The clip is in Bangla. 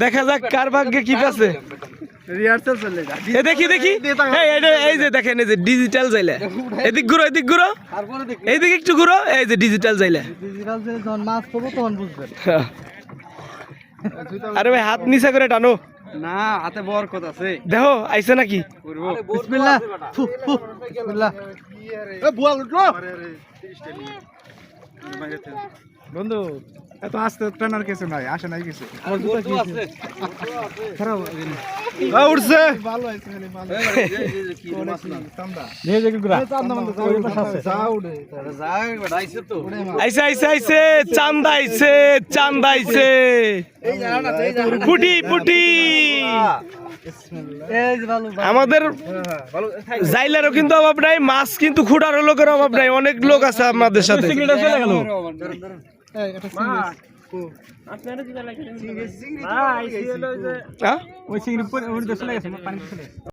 দেখা যাক কার ভাগ্যে কি আছে। দেখি দেখি এই যে দেখেন, এই যে ডিজিটাল জাইলা, এদিক ঘুরো এদিক ঘুরো, এইদিকে একটু ঘুরো, এই যে ডিজিটাল জাইলা। আরে ভাই হাত নিচে করে টানো না, হাতে বরকত আছে। দেখো আইছে নাকি। বিসমিল্লাহ বিসমিল্লাহ। বন্ধু এত আস্তে টানার কিছু নাই, আসে নাই কিছু উঠছে। আইছে আইছে আইছে, চান্দা আইছে, চান্দা আইছে, পুটি পুটি। আমাদের জাইলারও কিন্তু অভাব নাই, মাছ কিন্তু খুঁটারও লোকের অভাব নাই, অনেক লোক আছে আমাদের সাথে।